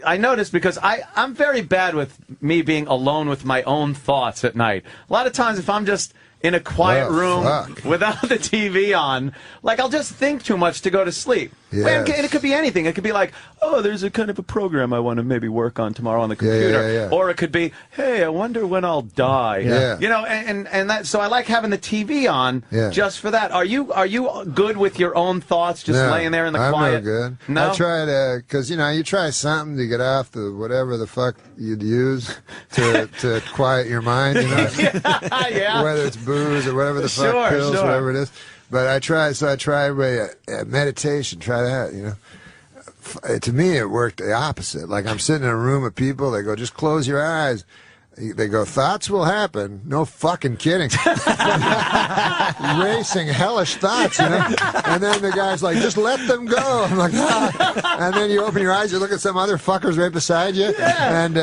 I noticed because I'm very bad with me being alone with my own thoughts at night. A lot of times if I'm just in a quiet room without the TV on, like I'll just think too much to go to sleep. Yes. And it could be anything. It could be like, oh, there's a kind of a program I want to maybe work on tomorrow on the computer. Or it could be, hey, I wonder when I'll die. You know, and that, so I like having the TV on just for that. Are you good with your own thoughts, just laying there in the quiet? I'm no good. No? I try to, because, you know, you try something to get off the whatever the fuck you'd use to quiet your mind, you know? Whether it's booze or whatever the fuck, pills, whatever it is. But I try meditation, try that, you know. To me, it worked the opposite. Like I'm sitting in a room of people, they go, just close your eyes. They go, thoughts will happen. No fucking kidding. Racing, hellish thoughts, you know? And then the guy's like, just let them go. I'm like, ah. And then you open your eyes, you look at some other fuckers right beside you. And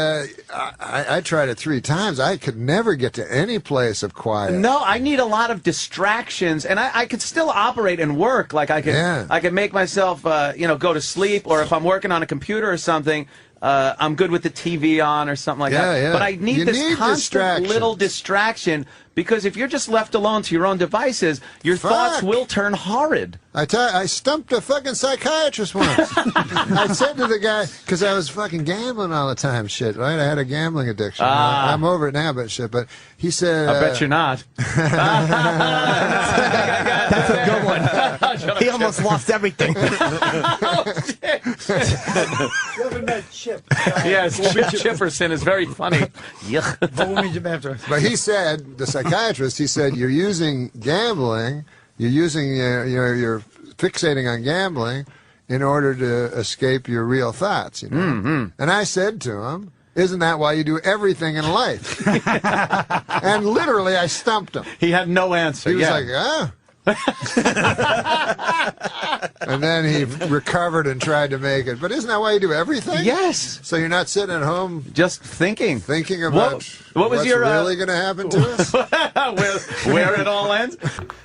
I tried it 3 times. I could never get to any place of quiet. No, I need a lot of distractions. And I could still operate and work. Like I could make myself, you know, go to sleep. Or if I'm working on a computer or something, I'm good with the TV on or something like that. But I need this constant little distraction, because if you're just left alone to your own devices, your thoughts will turn horrid. I stumped a fucking psychiatrist once. I said to the guy, because I was fucking gambling all the time, shit, right? I had a gambling addiction. I'm over it now, but shit. But he said... I bet you're not. That's a good one. He almost lost everything. Oh, shit. You haven't met Chip. Yes, Chipperson is very funny. But he said, the psychiatrist, he said, you're using gambling, you're fixating on gambling in order to escape your real thoughts, you know? And I said to him, isn't that why you do everything in life? And literally, I stumped him. He had no answer. He was like, ah. And then he recovered and tried to make it. But isn't that why you do everything? Yes. So you're not sitting at home just thinking about what's really going to happen to us? where it all ends?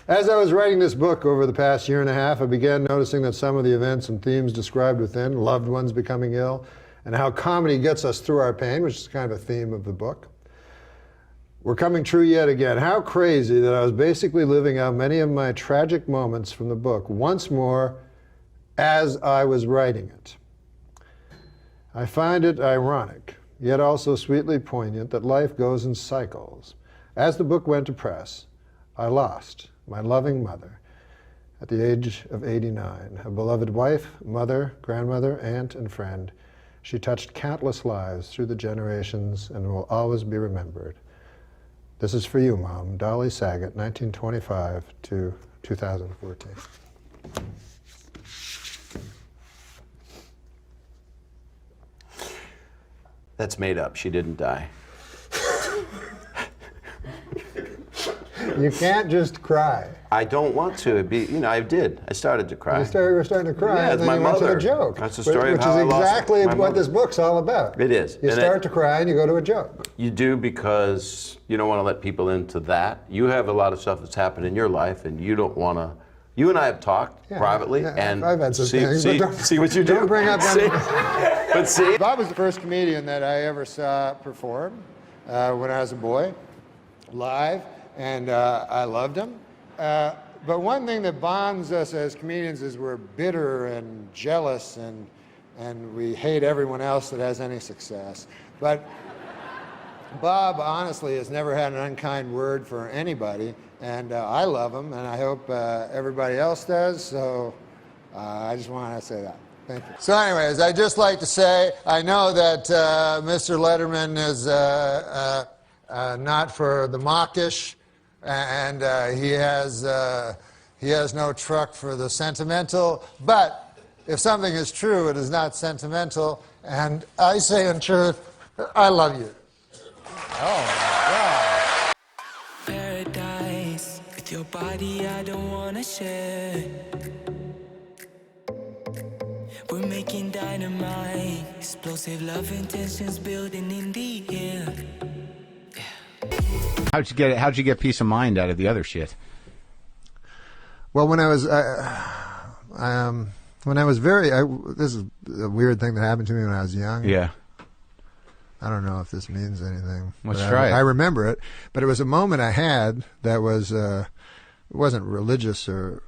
As I was writing this book over the past year and a half, I began noticing that some of the events and themes described within, loved ones becoming ill, and how comedy gets us through our pain, which is kind of a theme of the book, were coming true yet again. How crazy that I was basically living out many of my tragic moments from the book once more as I was writing it. I find it ironic, yet also sweetly poignant, that life goes in cycles. As the book went to press, I lost my loving mother at the age of 89, a beloved wife, mother, grandmother, aunt, and friend. She touched countless lives through the generations and will always be remembered. This is for you, Mom. Dolly Saget, 1925 to 2014. That's made up. She didn't die. You can't just cry. I don't want to. It'd be, you know, I did. I started to cry. You were starting to cry, yeah, and then my you mother. went to the joke. That's the story of which how is exactly what this book's all about. It is. You start to cry and you go to a joke. You do, because you don't want to let people into that. You have a lot of stuff that's happened in your life, and you don't want to. You and I have talked privately, and I've had some things, see what you do. Don't bring up But see, Bob was the first comedian that I ever saw perform when I was a boy, live, and I loved him. But one thing that bonds us as comedians is we're bitter and jealous, and we hate everyone else that has any success. But Bob, honestly, has never had an unkind word for anybody, and I love him, and I hope everybody else does, so I just want to say that. Thank you. So anyways, I'd just like to say, I know that Mr. Letterman is not for the mawkish, and he has no truck for the sentimental, but if something is true, it is not sentimental, and I say in truth, I love you. Oh my God. Paradise, with your body I don't wanna share. We're making dynamite, explosive love intentions building in the air. How'd you get peace of mind out of the other shit? Well, when I was, When I was this is a weird thing that happened to me when I was young. Yeah. I don't know if this means anything. Let's try it. I remember it, but it was a moment I had that was, it wasn't religious or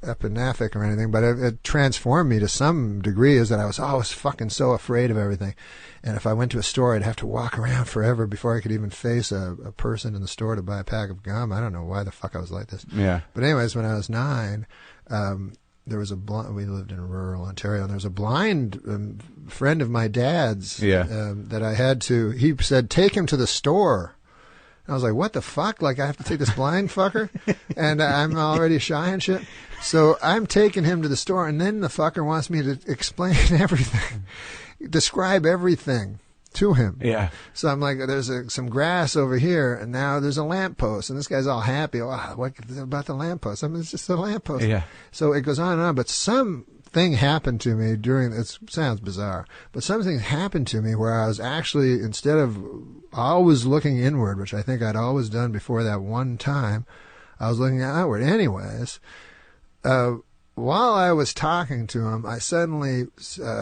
epinaphic or anything, but it transformed me to some degree, is that I was always fucking so afraid of everything. And if I went to a store, I'd have to walk around forever before I could even face a person in the store to buy a pack of gum. I don't know why the fuck I was like this. Yeah. But anyways, when I was 9, there was we lived in rural Ontario, and there was a blind friend of my dad's that I had to, he said, take him to the store. I was like, what the fuck? Like, I have to take this blind fucker? And I'm already shy and shit. So I'm taking him to the store, and then the fucker wants me to explain everything, describe everything to him. Yeah. So I'm like, there's some grass over here, and now there's a lamppost, and this guy's all happy. Oh, what about the lamppost? I mean, it's just a lamppost. Yeah. So it goes on and on, but something happened to me it sounds bizarre, but something happened to me where I was actually, instead of always looking inward, which I think I'd always done before that one time, I was looking outward. Anyways, while I was talking to him, I suddenly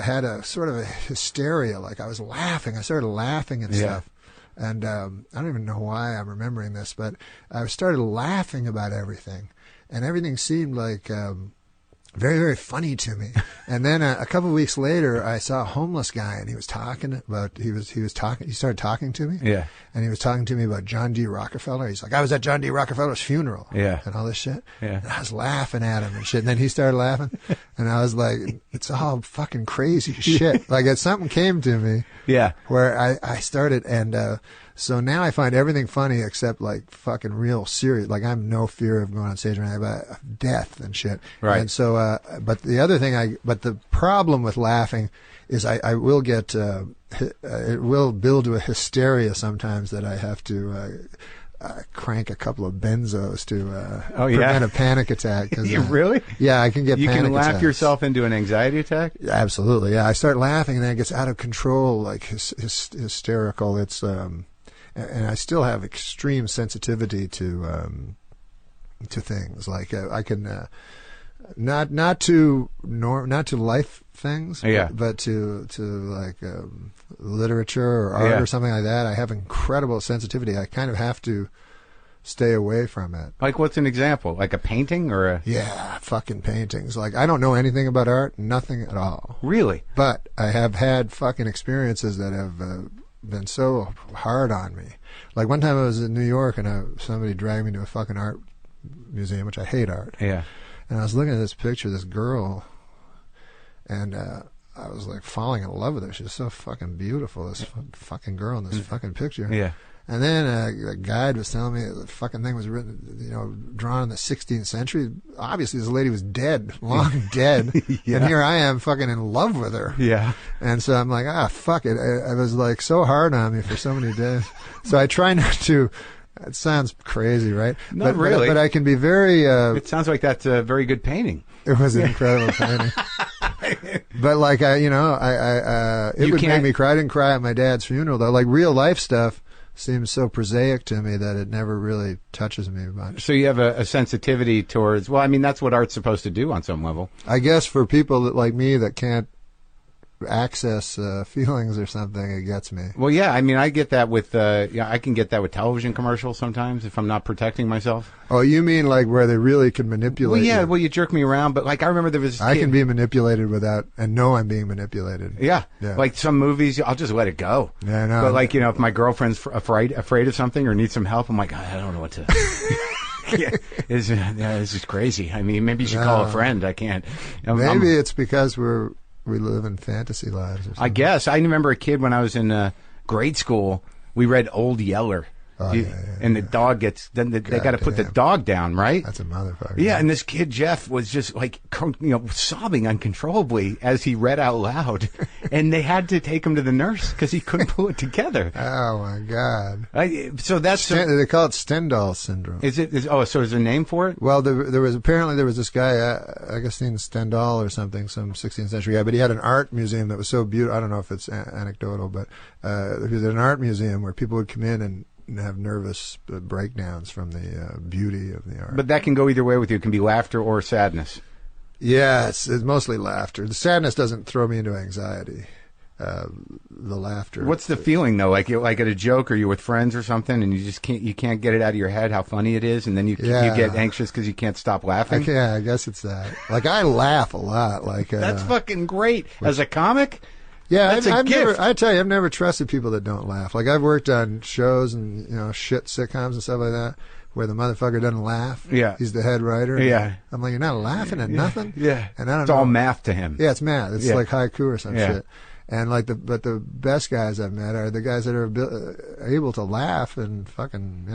had a sort of a hysteria, like I was laughing. I started laughing and stuff. And I don't even know why I'm remembering this, but I started laughing about everything. And everything seemed like very, very funny to me. And then a couple of weeks later, I saw a homeless guy, and he was talking about, he started talking to me. Yeah. And he was talking to me about John D. Rockefeller. He's like, I was at John D. Rockefeller's funeral. Yeah. And all this shit. Yeah. And I was laughing at him and shit. And then he started laughing. And I was like, it's all fucking crazy shit. Like, something came to me. Yeah. Where I started, and so now I find everything funny except like fucking real serious. Like, I have no fear of going on stage or anything about death and shit. Right. And so, but the other thing but the problem with laughing is I will get, it will build to a hysteria sometimes that I have to, crank a couple of benzos to prevent a panic attack. Really? Yeah, I can get panic attacks. You can laugh yourself into an anxiety attack? Absolutely, yeah. I start laughing, and then it gets out of control, like hysterical. It's and I still have extreme sensitivity to things. Like I can not to life things, but to like literature or art or something like that. I have incredible sensitivity. I kind of have to stay away from it. Like, what's an example? Like a painting or a... Yeah, fucking paintings. Like, I don't know anything about art, nothing at all. Really? But I have had fucking experiences that have been so hard on me. Like, one time I was in New York, and somebody dragged me to a fucking art museum, which I hate art. Yeah. And I was looking at this picture, this girl, and I was like falling in love with her. She was so fucking beautiful, this fucking girl in this fucking picture. Yeah. And then a guide was telling me the fucking thing was written, drawn in the 16th century. Obviously, this lady was dead, long dead. And here I am fucking in love with her. Yeah. And so I'm like, fuck it. I was like so hard on me for so many days. So I try not to. It sounds crazy, right? Not really. But I can be very... it sounds like that's a very good painting. It was an incredible painting. But like, it would make me cry. I didn't cry at my dad's funeral, though. Like, real life stuff seems so prosaic to me that it never really touches me much. So you have a sensitivity towards... Well, I mean, that's what art's supposed to do on some level. I guess for people like me that can't access feelings or something, it gets me. Well, yeah, I mean, I get that with I can get that with television commercials sometimes if I'm not protecting myself. Oh, you mean like where they really can manipulate? Well, yeah, you. You jerk me around, but like I remember there was I can be manipulated without and know I'm being manipulated. Yeah. Like some movies, I'll just let it go. Yeah, I know. But like, if my girlfriend's afraid of something or needs some help, I'm like, I don't know what to. This is crazy. I mean, maybe you should call a friend. I can't. Maybe it's because we live in fantasy lives or something. I guess. I remember a kid when I was in grade school, we read Old Yeller. And the dog gets, then they got to put the dog down, right? That's a motherfucker. Yeah, and this kid, Jeff, was just like, sobbing uncontrollably as he read out loud. And they had to take him to the nurse because he couldn't pull it together. Oh, my God. So that's... they call it Stendhal syndrome. So is there a name for it? Well, there was this guy, Augustine Stendhal or something, some 16th century guy, but he had an art museum that was so beautiful. I don't know if it's anecdotal, but he was at an art museum where people would come in and have nervous breakdowns from the beauty of the art. But that can go either way with you. It can be laughter or sadness. Yeah, it's mostly laughter. The sadness doesn't throw me into anxiety. The laughter. What's the feeling though? Like at a joke, or you're with friends or something, and you can't get it out of your head how funny it is, and then you get anxious because you can't stop laughing. I guess it's that. Like I laugh a lot. Like that's fucking great as a comic. Yeah, that's a gift. I tell you, I've never trusted people that don't laugh. Like I've worked on shows and shit sitcoms and stuff like that, where the motherfucker doesn't laugh. Yeah. He's the head writer. Yeah. I'm like, you're not laughing at nothing? Yeah. And I don't it's know. all math to him. Yeah, it's math. It's like haiku or some shit. And like but the best guys I've met are the guys that are able to laugh and fucking,